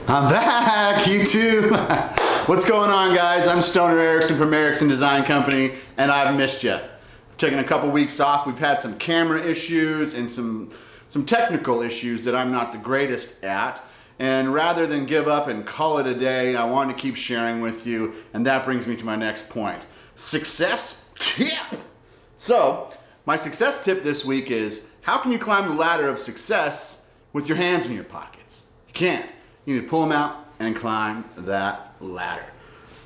I'm back, YouTube. What's going on, guys? I'm Stoner Erickson from Erickson Design Company, and I've missed you. I've taken a couple weeks off. We've had some camera issues and some technical issues that I'm not the greatest at. And rather than give up and call it a day, I want to keep sharing with you, and that brings me to my next point. Success tip. So, my success tip this week is, how can you climb the ladder of success with your hands in your pockets? You can't. You need to pull them out and climb that ladder.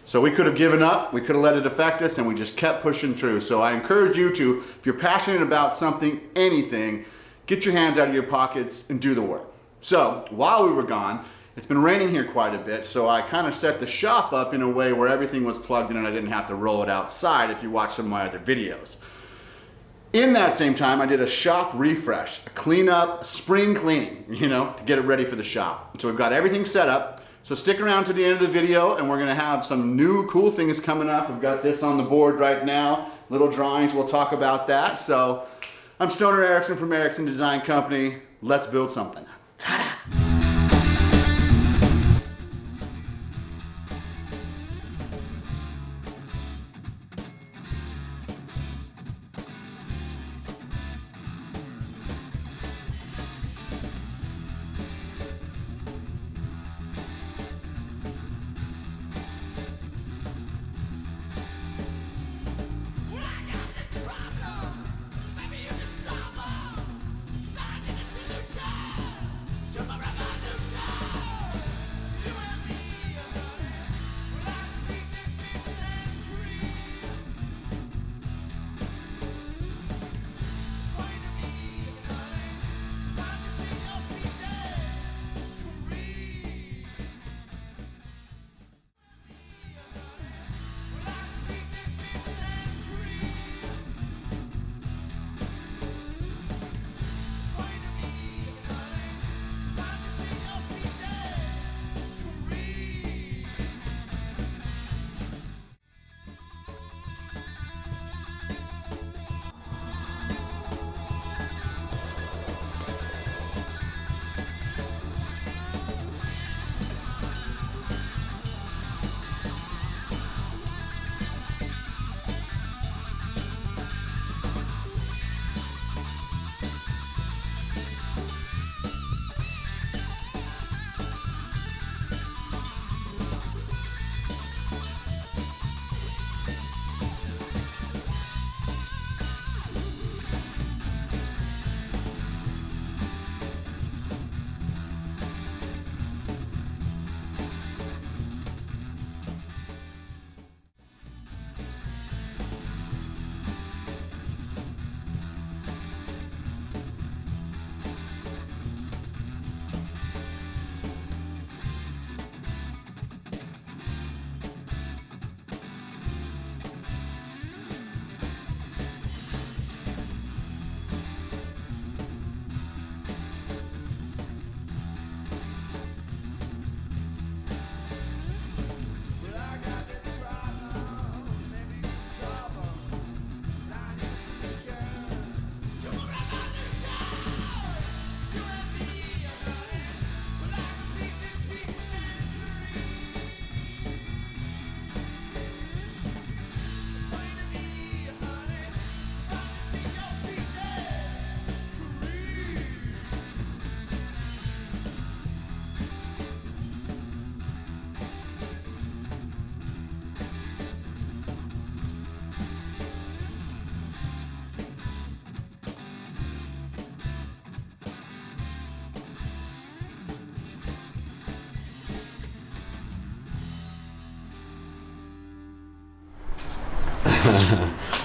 So we could have given up, we could have let it affect us, and we just kept pushing through. So I encourage you to, if you're passionate about something, anything, get your hands out of your pockets and do the work. So while we were gone, it's been raining here quite a bit, so I kind of set the shop up in a way where everything was plugged in and I didn't have to roll it outside if you watch some of my other videos. In that same time, I did a shop refresh, a cleanup, a spring cleaning, to get it ready for the shop. So we've got everything set up. So stick around to the end of the video and we're gonna have some new cool things coming up. We've got this on the board right now, little drawings, we'll talk about that. So I'm Stoner Erickson from Erickson Design Company. Let's build something. Ta-da!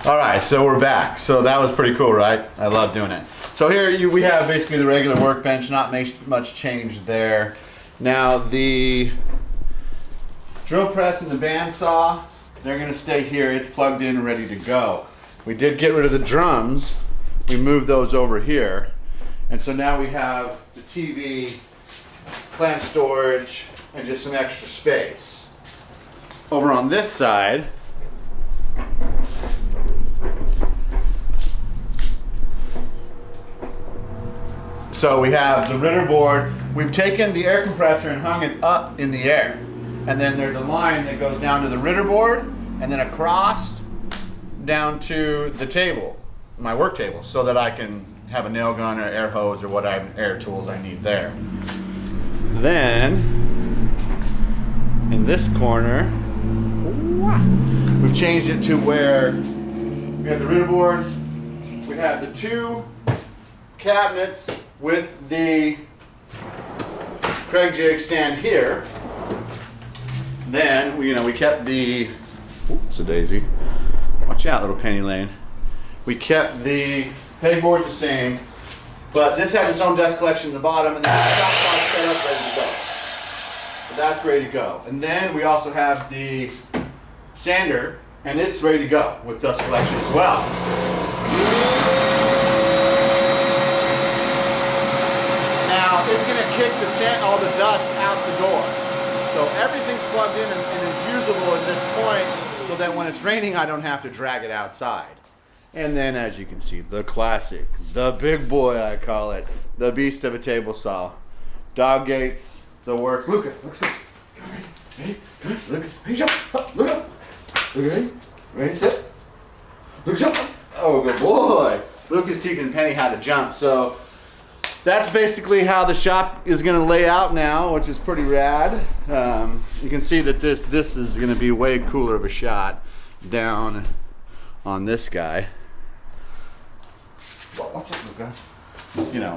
All right, so we're back. So that was pretty cool, right? I love doing it. So here we have basically the regular workbench, not much change there. Now the drill press and the bandsaw, they're gonna stay here. It's plugged in and ready to go. We did get rid of the drums. We moved those over here. And so now we have the TV, clamp storage, and just some extra space. Over on this side, so we have the Ritter board, we've taken the air compressor and hung it up in the air. And then there's a line that goes down to the ritter board and then across down to the table, my work table, so that I can have a nail gun or air hose or whatever air tools I need there. Then, in this corner, we've changed it to where we have the ritter board, we have the 2 cabinets with the Craig jig stand here. Then, we kept the, oops, a daisy. Watch out, little penny lane. We kept the pegboard the same, but this has its own dust collection in the bottom, and then the shop box set up ready to go. So that's ready to go. And then we also have the sander, and it's ready to go with dust collection as well. Now, it's going to kick all the dust out the door. So everything's plugged in and is usable at this point, so that when it's raining, I don't have to drag it outside. And then, as you can see, the classic, the big boy, I call it, the beast of a table saw. Dog gates, the work. Luca, let's go. Ready? Look, ready, jump. Look up. Look ready. Ready, sit. Luke, jump. Oh, good boy. Luke is teaching Penny how to jump. So that's basically how the shop is going to lay out now, which is pretty rad. You can see that this is going to be way cooler of a shot down on this guy. Watch it, Luca.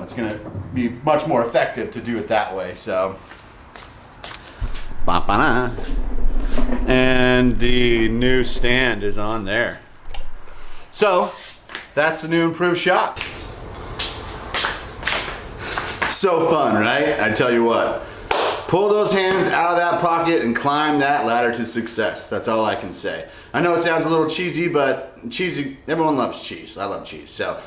It's going to be much more effective to do it that way. So, and the new stand is on there. So that's the new improved shop. So fun, right? I tell you what. Pull those hands out of that pocket and climb that ladder to success. That's all I can say. I know it sounds a little cheesy, but everyone loves cheese. I love cheese. So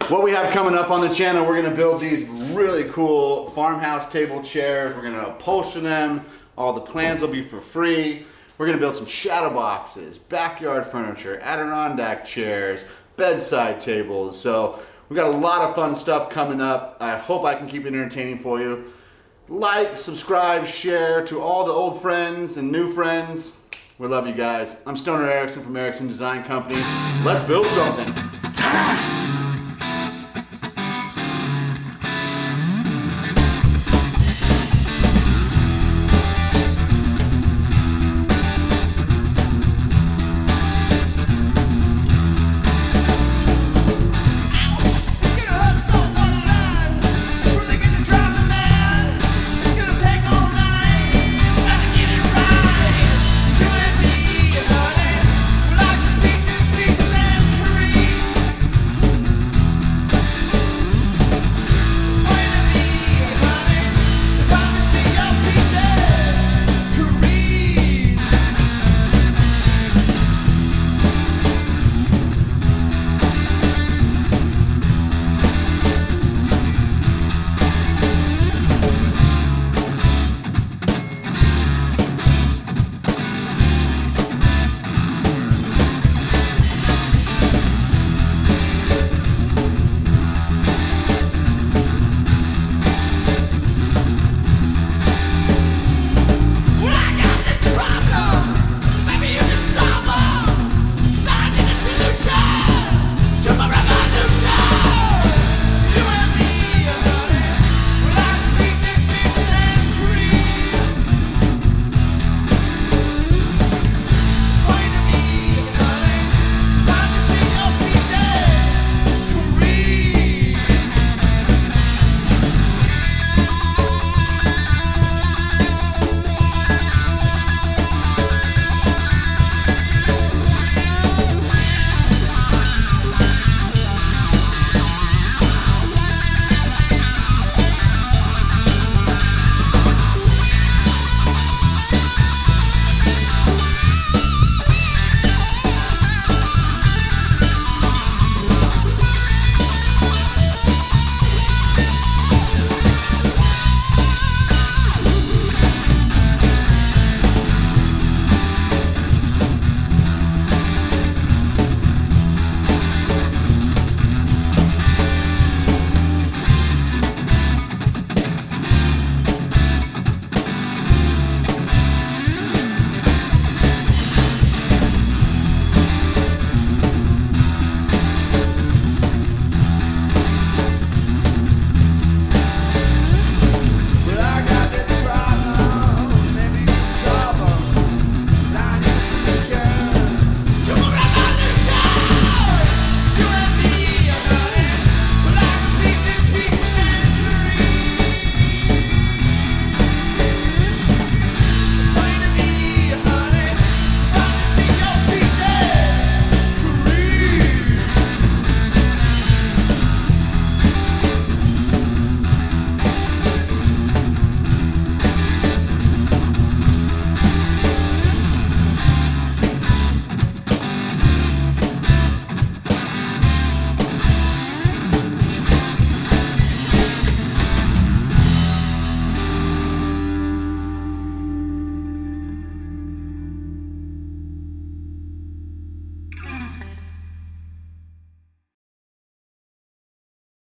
what we have coming up on the channel, we're gonna build these really cool farmhouse table chairs. We're gonna upholster them. All the plans will be for free. We're gonna build some shadow boxes, backyard furniture, Adirondack chairs, bedside tables. So we got a lot of fun stuff coming up. I hope I can keep it entertaining for you. Like, subscribe, share to all the old friends and new friends. We love you guys. I'm Stoner Erickson from Erickson Design Company. Let's build something. Ta-da!